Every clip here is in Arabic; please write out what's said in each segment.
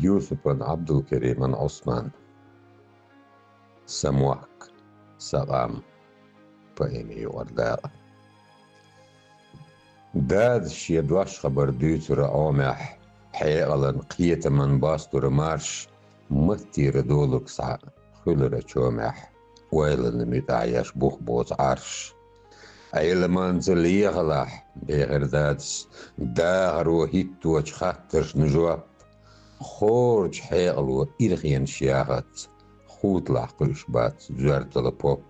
يوسف بن عبد الكريم بن عثمان سموك سلام بأمي ورداء داد شيدوش خبر ديتر أومح حيقلن قيت من باستر مارش متير دولك سع خلر شومح ويلن متعيش بوخ بوت عرش أيل منزل يغلح بغير دادس داغرو هيتو خاطرش نجواب خورج حيقلو إرغين شياغت خوت لحقلش بات زورت لبوب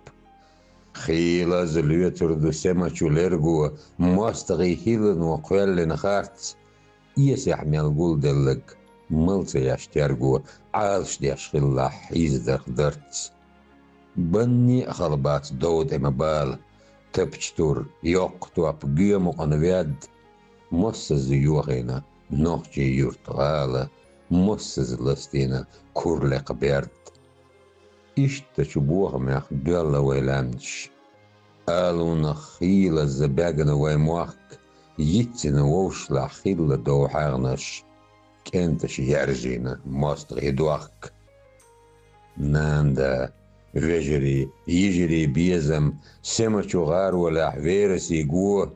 خيلا زلوتر دو سمچو لرگو ماستغي هيلن وقوالن خارت يسح ملقول دلق ملسي يشترگو عالش ديش خلاح يزدر درت بني خلبات دود امبال تبچتور يوق تواب قيمو قنوياد موسز يوغينا نوخجي يورتغالة موسز لستينا كورلق بيرد إشتا شبوغ ميخ دولا ويلامنش آلونا خيلة زباقنا ويموخ يتنا ووشلا خيلة دوحاغنش كنتش يرجينا ماستغي دوخك ناندا وجري يجري بيزم سمچو غار ولا حويرسي قوة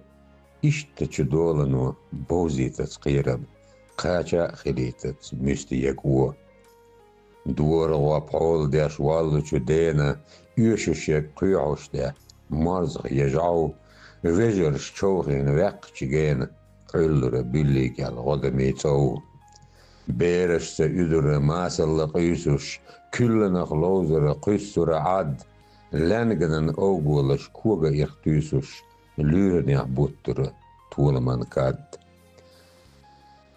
إشتا شدولنو بوزي تسقيرب قاچا خليتت مستي يقوة دور وابحول داش والو چدينا يوششك قيعوش دا مرزغ يجعو وجرش چوغين وق چگين قلر بليك الغدمي تو بيرش سيدر ماسل قيسوش كلنا خلوزر قيسر عد لنگنن اوغولش كوغا يختيسوش لورن يحبوتر طول من كاد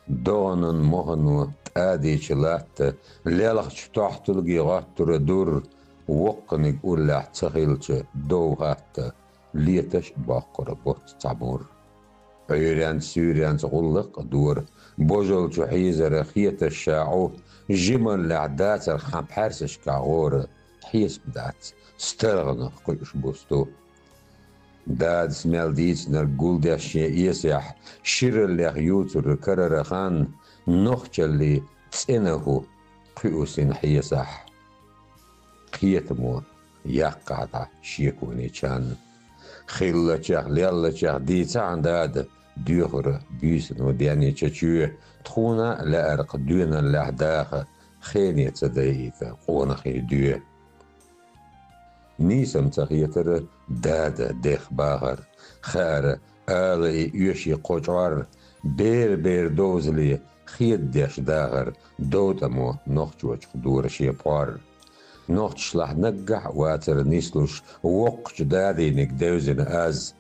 دونن مهنو آدي چلات ليلخ تحتلقي غاتر دور وقنق أولا تخيلش دو غات ليتش باقر بوت تعمور عيران سوريان غلق دور بوجل جحيزر خيت الشاعو جمل لعدات الخام حارسش كاغور حيس بدات سترغن قيش بوستو داد سمال ديت نرقول داش يسيح شير اللي غيوتر كرر خان نوخش اللي تسينه قيوسين حيسح قيتمو يقعد شيكوني كان خيلة شاخ ليلة شاخ ديتا عنداد ديوخر بيسن ودياني تشيو تخونا لأرق دونا لحداخ خيني تدايتا قونا خي ديو نيسم تخيتر داد ديخ باغر خار آلي يوشي قوشوار بير دوزلي خيد ديش داغر دوتمو نوخجوش دور شيبوار نوخش لح نقح واتر نيسلوش وقش دادي نقدوزن از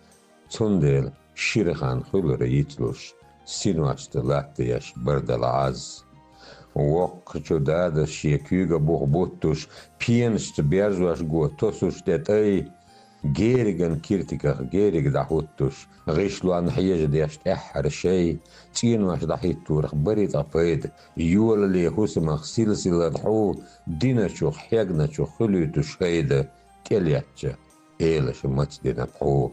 تندل شيرخان خلر يتلوش سينواش تلاتيش بردل عز وقشو داد شيكيوغا بوخبوتوش بينشت بيرزواش گو توسوش دت اي جيرغن كيرتيكا جيرغ دحوتوش غيشلو عن حيج ديشت احر شي تينواش دحيتور خبري طفيد يول لي هوسمخ سلسلة دحو دينشو حيقنشو خليتوش هيدا تلياتش ايلش متدين بحو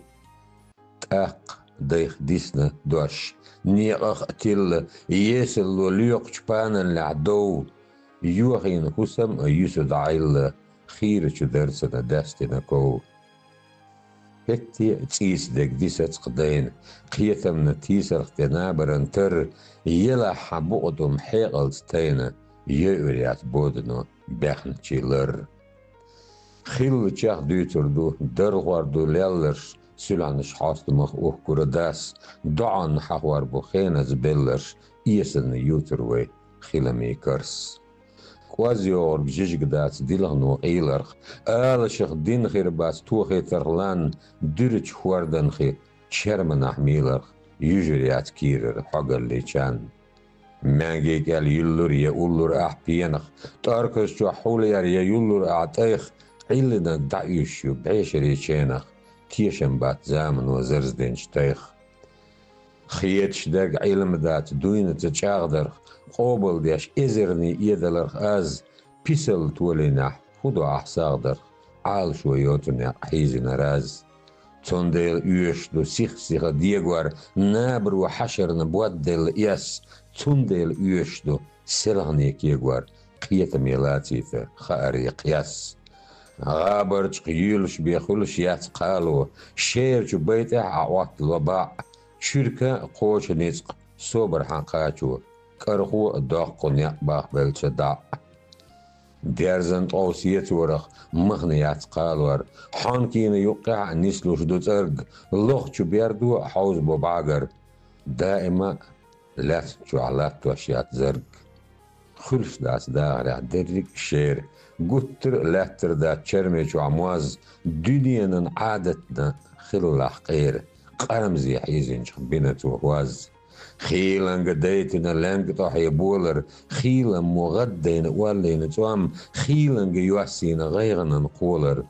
تاق ديخ ديسنا دوش نيقخ تل يسلو ليوق شبانا لعدو يوغين هوسم يسد عيل خيرش درسنا داستنا كو هتي تيس دك ديسات قدين قيثا من تيسر اختنابرن تر يلا حبوقدم حيقل ستينا يؤريات بودنو بخن تشيلر خيل تشاخ دوتر دو درغوار دو ليلرش سلعنش حاستمخ اوه كرداس دعان حوار بخين زبلرش إيسن يوتروي خيلمي كرس كوازيور بجيج قدات ديلغنو إيلرخ آلشخ دين خير باس توخي ترغلان دورج خوردن خي شرمن أحميلرخ يجريات كيرر حقر ليشان مانجي قال يلور يقولور أحبينخ تاركس جو حوليار يلور أعطيخ عيلنا دعيشو بعيشر يشينخ تيشن بات زامن وزرزدين شتيخ خيتش داق علم دات دوين تشاغدر قوبل ديش إزرني إيدلرخ از بيسل تولينح خدو أحساغدر عال شويوتني حيزنا راز تندل يوش دو سيخ ديگوار نابر وحشر نبود دل يس تندل يوش دو سلغني كيغوار قيت ميلاتي خاري قياس غابرج قيولش بيخولش يات قالو شير بيته عوات الوباع شركة قوش نيزق صبر حنقاتو كرخو داق قنيا باق بلش داع ديرزن توسيت ورخ مغنيات قالور حانكين يوقع نسلوش دو ترق لوخ بيردو حوز بباقر دائما لا تشعلات واشيات زرق خلف داس داغر درك شير قتر لا تردا تشرمج وعمواز دنيا عادتنا خلا حقير قرمزي حيزنج بنت وهواز خيلا قديتنا لانك طوحي بولر خيلا مغدين ولين توام خيلا يواسين غيغنا نقولر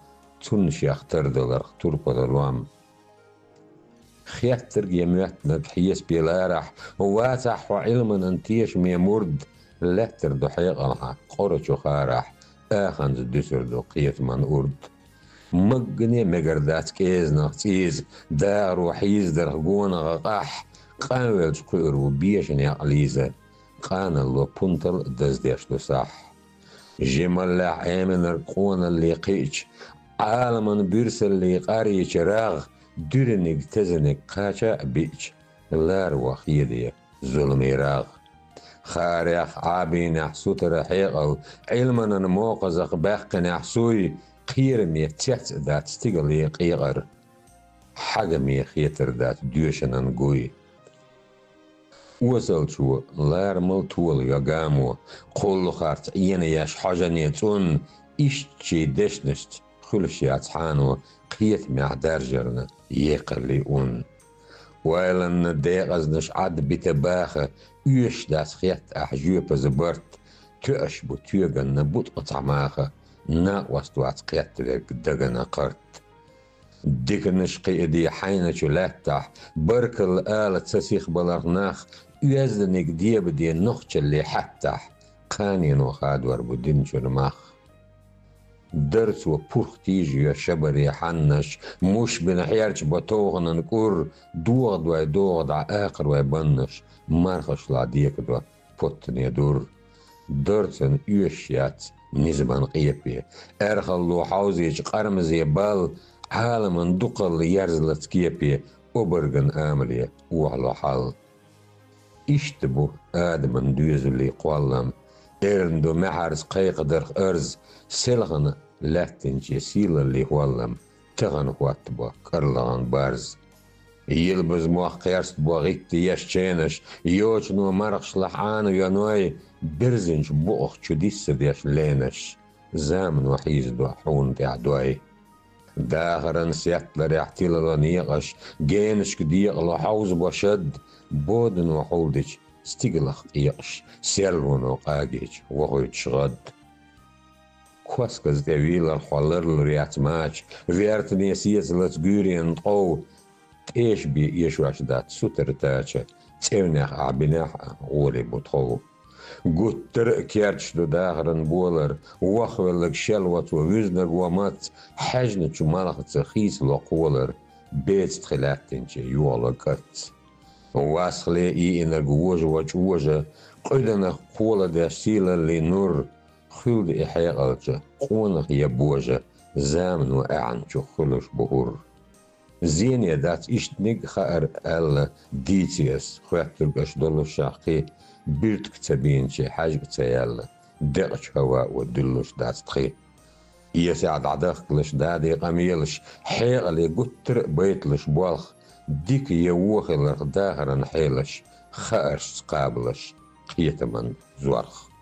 تنشي اختر دولر تربو دلوام خياتر يميتنا بحيس بيلارح وواتح وعلما انتيش ميمورد لتر دو حيقلها قرش وخارح آخنز دوسر دو قيت من أرد مقني مقردات كيز نغتيز دار وحيز درهقون غقاح قاولج قير وبيشن يقليزة قان اللو بنتل دزديش دو صح جمال عيمن رقون اللي قيش عالما بيرسل اللي قاري راغ دورنك تزنك قاشا بيش لار وخيدي ظلمي راغ خاريخ عابين سوتر حيقل علما موقزق باقن حسوي قيرمي تحت ذات ستيغلي قيغر حقمي خيتر ذات دوشن نقوي وصل شو لارمل طول يقامو قولو خارت ياش حاجة نيتون إشتشي دشنشت خلشيات حانو قيت مع درجرنا يقلي ويلن ديغزنش عاد بتباخه يش داس خيات أحجوب زبرت تأشبو تيغن نبوت قطعماخه نا وستوات قيات لك دغنا قرت ديكنش قيدي حينة لاتح برك الآلة تسيخ بلغناخ يزنك ديب دي نخش اللي حتح قانين وخادور بدين شرماخ درس وبوخ تيجي يا شبري حنش مش بنحيرش بطوغن نكور دوغد آخر ويبنش مرخش لعديك دو بوتن يدور درسن يوشيات نزبان قيبي ارخلو حوزيج قرمز يبال عالم دقل يرزلت كيبي وبرغن آملي وعلى حال اشتبو آدمن دوز اللي قوالم إرندو محرز قيقدر أرز سلغن لاتن جسيل اللي هوالم تغن واتبا كرلغن بارز يلبز موخ قيرست بوغيت يشتينش يوچنو مرخش لحانو ينوي برزنش بوخ چوديس ديش لينش زامن وحيز دو حون تعدوي داخرن سياتلر يحتيل لنيقش جينش كديق لحوز بوشد بودن وحولدش ستيغلخ قيقش سيرون وقاقيش وغويتش غد كواسكز ديويل الحوالر لريات ماش فيرتني سيس لتقورين طو ايش بي يشواش دات سوتر تاچه تيونيخ عبناح غولي بطخو قتر كيرش دو داخرن بولر وخولك شلوت ووزنر ومات حجنة مالخ تخيس لقولر بيت تخلاتنش يولكت واسخلي اي انر جوجه وجوجه قدنا قولة داشتيلا لنور خلد احيقلجه قونخ يبوجه زامن واعنشو خلش بهور زين يدات اشتنق خائر ال ديتيس خواترق اشدول الشاقي بيرتك تبينشي حاجة تيال دقش هواء ودلوش دات تخي يساعد عداخلش دادي قميلش حيقلي قتر بيتلش بوالخ ديك يوخي لغداهرن حيلش خائرش قابلش قيتمن زوارخ